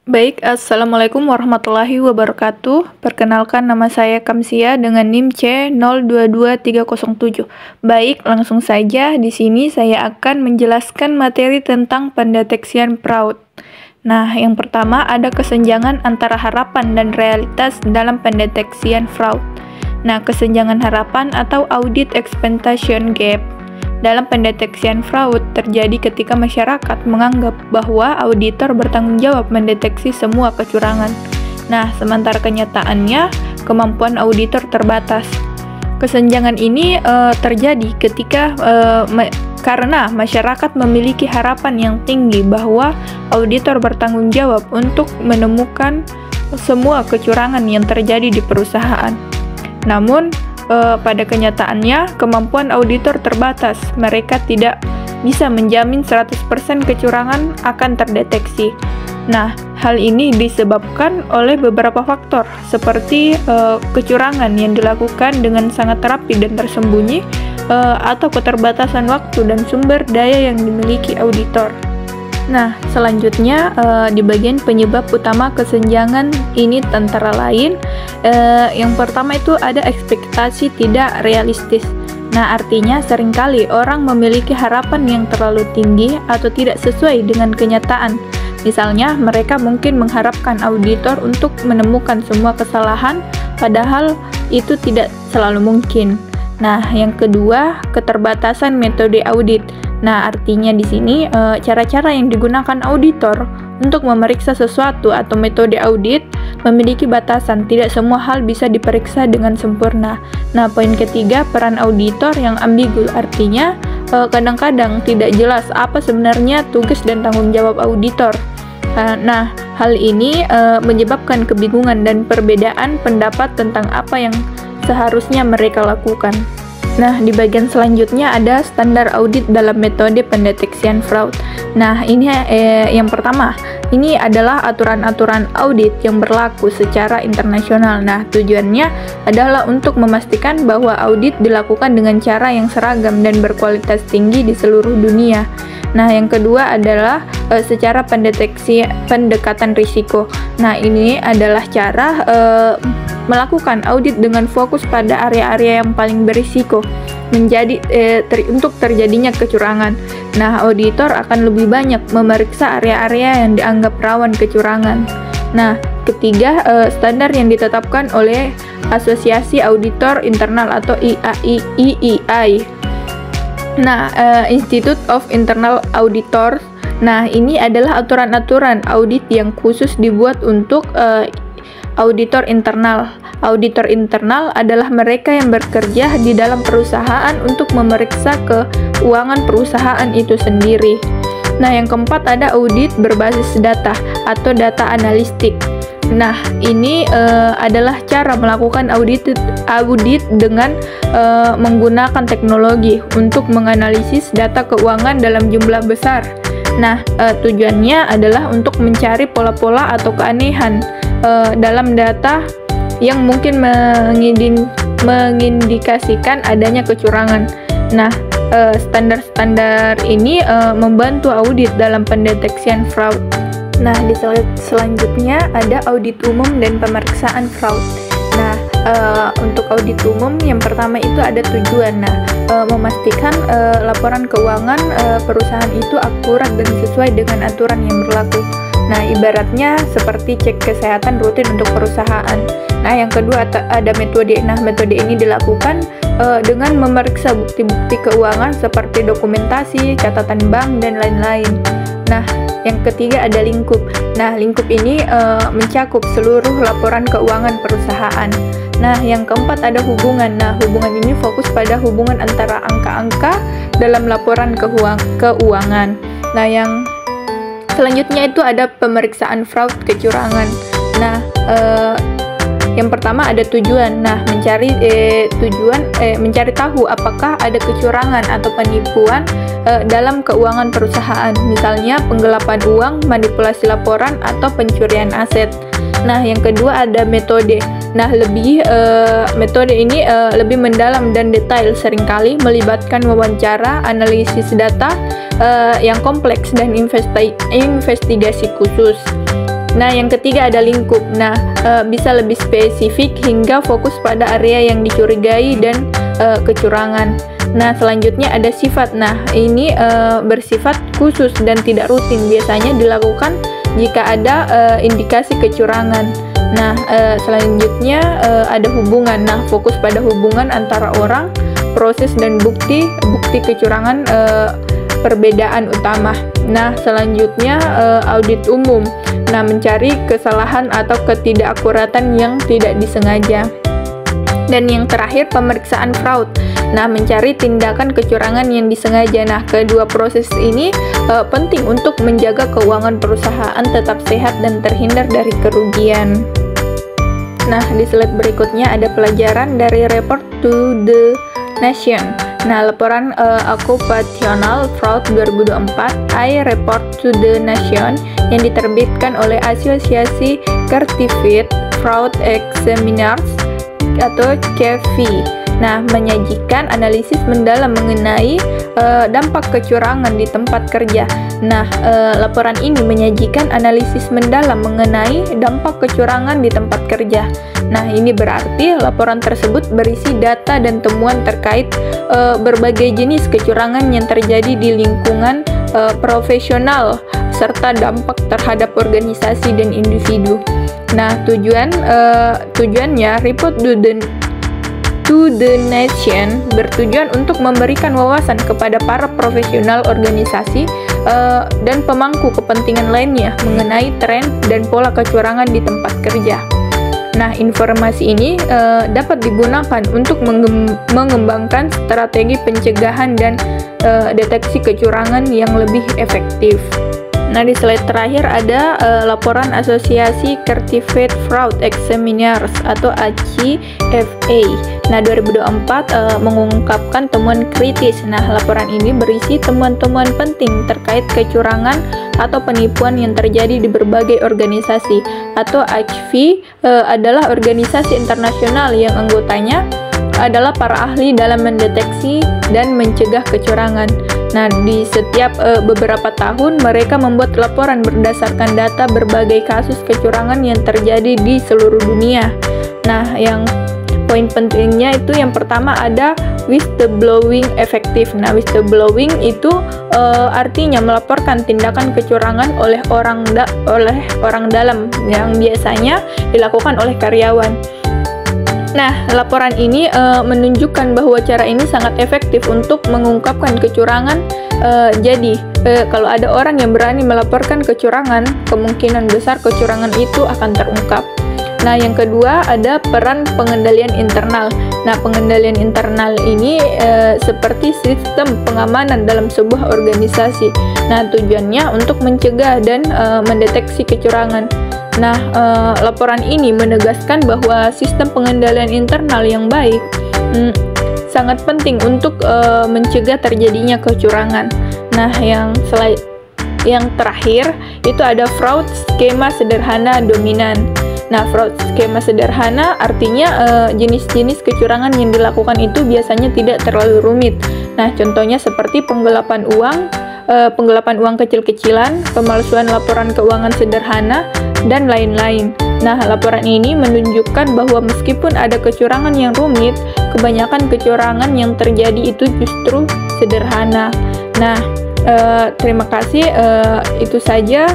Assalamualaikum warahmatullahi wabarakatuh. Perkenalkan, nama saya Kamsia dengan NIM C022307. Baik, langsung saja di sini saya akan menjelaskan materi tentang pendeteksian fraud. Nah, yang pertama ada kesenjangan antara harapan dan realitas dalam pendeteksian fraud. Nah, kesenjangan harapan atau audit expectation gap dalam pendeteksian fraud terjadi ketika masyarakat menganggap bahwa auditor bertanggung jawab mendeteksi semua kecurangan. Nah, sementara kenyataannya kemampuan auditor terbatas. Kesenjangan ini terjadi ketika karena masyarakat memiliki harapan yang tinggi bahwa auditor bertanggung jawab untuk menemukan semua kecurangan yang terjadi di perusahaan. Namun, pada kenyataannya, kemampuan auditor terbatas. Mereka tidak bisa menjamin 100% kecurangan akan terdeteksi. Nah, hal ini disebabkan oleh beberapa faktor, seperti kecurangan yang dilakukan dengan sangat rapi dan tersembunyi, atau keterbatasan waktu dan sumber daya yang dimiliki auditor. Nah, selanjutnya di bagian penyebab utama kesenjangan ini antara lain, yang pertama itu ada ekspektasi tidak realistis. Nah, artinya seringkali orang memiliki harapan yang terlalu tinggi atau tidak sesuai dengan kenyataan. Misalnya, mereka mungkin mengharapkan auditor untuk menemukan semua kesalahan, padahal itu tidak selalu mungkin. Nah, yang kedua, keterbatasan metode audit. Nah, artinya di sini cara-cara yang digunakan auditor untuk memeriksa sesuatu atau metode audit memiliki batasan. Tidak semua hal bisa diperiksa dengan sempurna. Nah, poin ketiga, peran auditor yang ambigu. Artinya kadang-kadang tidak jelas apa sebenarnya tugas dan tanggung jawab auditor. Nah, hal ini menyebabkan kebingungan dan perbedaan pendapat tentang apa yang seharusnya mereka lakukan. Nah, di bagian selanjutnya ada standar audit dalam metode pendeteksian fraud. Nah, ini yang pertama, ini adalah aturan-aturan audit yang berlaku secara internasional. Nah, tujuannya adalah untuk memastikan bahwa audit dilakukan dengan cara yang seragam dan berkualitas tinggi di seluruh dunia. Nah, yang kedua adalah secara pendekatan risiko. Nah, ini adalah cara melakukan audit dengan fokus pada area-area yang paling berisiko untuk terjadinya kecurangan. Nah, auditor akan lebih banyak memeriksa area-area yang dianggap rawan kecurangan. Nah, ketiga, standar yang ditetapkan oleh Asosiasi Auditor Internal atau IAI. Nah, Institute of Internal Auditors. Nah, ini adalah aturan-aturan audit yang khusus dibuat untuk auditor internal. Auditor internal adalah mereka yang bekerja di dalam perusahaan untuk memeriksa keuangan perusahaan itu sendiri. Nah, yang keempat ada audit berbasis data atau data analistik. Nah, ini adalah cara melakukan audit dengan menggunakan teknologi untuk menganalisis data keuangan dalam jumlah besar. Nah, tujuannya adalah untuk mencari pola-pola atau keanehan dalam data yang mungkin mengindikasikan adanya kecurangan. Nah, standar-standar ini membantu audit dalam pendeteksian fraud. Nah, di selanjutnya ada audit umum dan pemeriksaan fraud. Nah, untuk audit umum yang pertama itu ada tujuan. Nah, memastikan laporan keuangan perusahaan itu akurat dan sesuai dengan aturan yang berlaku. Nah, ibaratnya seperti cek kesehatan rutin untuk perusahaan. Nah, yang kedua ada metode. Nah, metode ini dilakukan dengan memeriksa bukti-bukti keuangan seperti dokumentasi, catatan bank, dan lain-lain. Nah, yang ketiga ada lingkup. Nah, lingkup ini mencakup seluruh laporan keuangan perusahaan. Nah, yang keempat ada hubungan. Nah, hubungan ini fokus pada hubungan antara angka-angka dalam laporan keuangan. Nah, yang selanjutnya itu ada pemeriksaan fraud kecurangan. Nah, yang pertama ada tujuan. Nah, mencari tahu apakah ada kecurangan atau penipuan dalam keuangan perusahaan, misalnya penggelapan uang, manipulasi laporan, atau pencurian aset. Nah, yang kedua ada metode. Nah, metode ini lebih mendalam dan detail, seringkali melibatkan wawancara, analisis data yang kompleks dan investigasi khusus. Nah, yang ketiga ada lingkup. Nah, bisa lebih spesifik hingga fokus pada area yang dicurigai dan kecurangan. Nah, selanjutnya ada sifat. Nah, ini bersifat khusus dan tidak rutin. Biasanya dilakukan jika ada indikasi kecurangan. Nah, selanjutnya ada hubungan. Nah, fokus pada hubungan antara orang, proses, dan bukti kecurangan perbedaan utama. Nah, selanjutnya audit umum. Nah, mencari kesalahan atau ketidakakuratan yang tidak disengaja. Dan yang terakhir pemeriksaan fraud. Nah, mencari tindakan kecurangan yang disengaja. Nah, kedua proses ini penting untuk menjaga keuangan perusahaan tetap sehat dan terhindar dari kerugian. Nah, di slide berikutnya ada pelajaran dari Report to the Nation. Nah, laporan Occupational Fraud 2024 I Report to the Nation yang diterbitkan oleh Asosiasi Certified Fraud Examiners atau CFE. Nah, menyajikan analisis mendalam mengenai dampak kecurangan di tempat kerja. Nah, laporan ini menyajikan analisis mendalam mengenai dampak kecurangan di tempat kerja. Nah, ini berarti laporan tersebut berisi data dan temuan terkait berbagai jenis kecurangan yang terjadi di lingkungan profesional serta dampak terhadap organisasi dan individu. Nah, tujuannya report to the Nation bertujuan untuk memberikan wawasan kepada para profesional organisasi dan pemangku kepentingan lainnya mengenai tren dan pola kecurangan di tempat kerja. Nah, informasi ini dapat digunakan untuk mengembangkan strategi pencegahan dan deteksi kecurangan yang lebih efektif. Nah, di slide terakhir ada laporan Asosiasi Certified Fraud Examiners atau ACFA. Nah, 2024 mengungkapkan temuan kritis. Nah, laporan ini berisi temuan-temuan penting terkait kecurangan atau penipuan yang terjadi di berbagai organisasi. Atau ACFA adalah organisasi internasional yang anggotanya adalah para ahli dalam mendeteksi dan mencegah kecurangan. Nah, di setiap beberapa tahun mereka membuat laporan berdasarkan data berbagai kasus kecurangan yang terjadi di seluruh dunia. Nah, yang poin pentingnya itu yang pertama ada whistleblowing efektif. Nah, whistleblowing itu artinya melaporkan tindakan kecurangan oleh orang dalam yang biasanya dilakukan oleh karyawan. Nah, laporan ini menunjukkan bahwa cara ini sangat efektif untuk mengungkapkan kecurangan. Jadi, kalau ada orang yang berani melaporkan kecurangan, kemungkinan besar kecurangan itu akan terungkap. Nah, yang kedua ada peran pengendalian internal. Nah, pengendalian internal ini seperti sistem pengamanan dalam sebuah organisasi. Nah, tujuannya untuk mencegah dan mendeteksi kecurangan. Nah, laporan ini menegaskan bahwa sistem pengendalian internal yang baik sangat penting untuk mencegah terjadinya kecurangan. Nah, yang terakhir itu ada fraud skema sederhana dominan. Nah, fraud skema sederhana artinya jenis-jenis kecurangan yang dilakukan itu biasanya tidak terlalu rumit. Nah, contohnya seperti penggelapan uang kecil-kecilan, pemalsuan laporan keuangan sederhana, dan lain-lain. Nah, laporan ini menunjukkan bahwa meskipun ada kecurangan yang rumit, kebanyakan kecurangan yang terjadi itu justru sederhana. Nah, terima kasih. Itu saja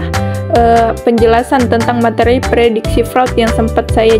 penjelasan tentang materi prediksi fraud yang sempat saya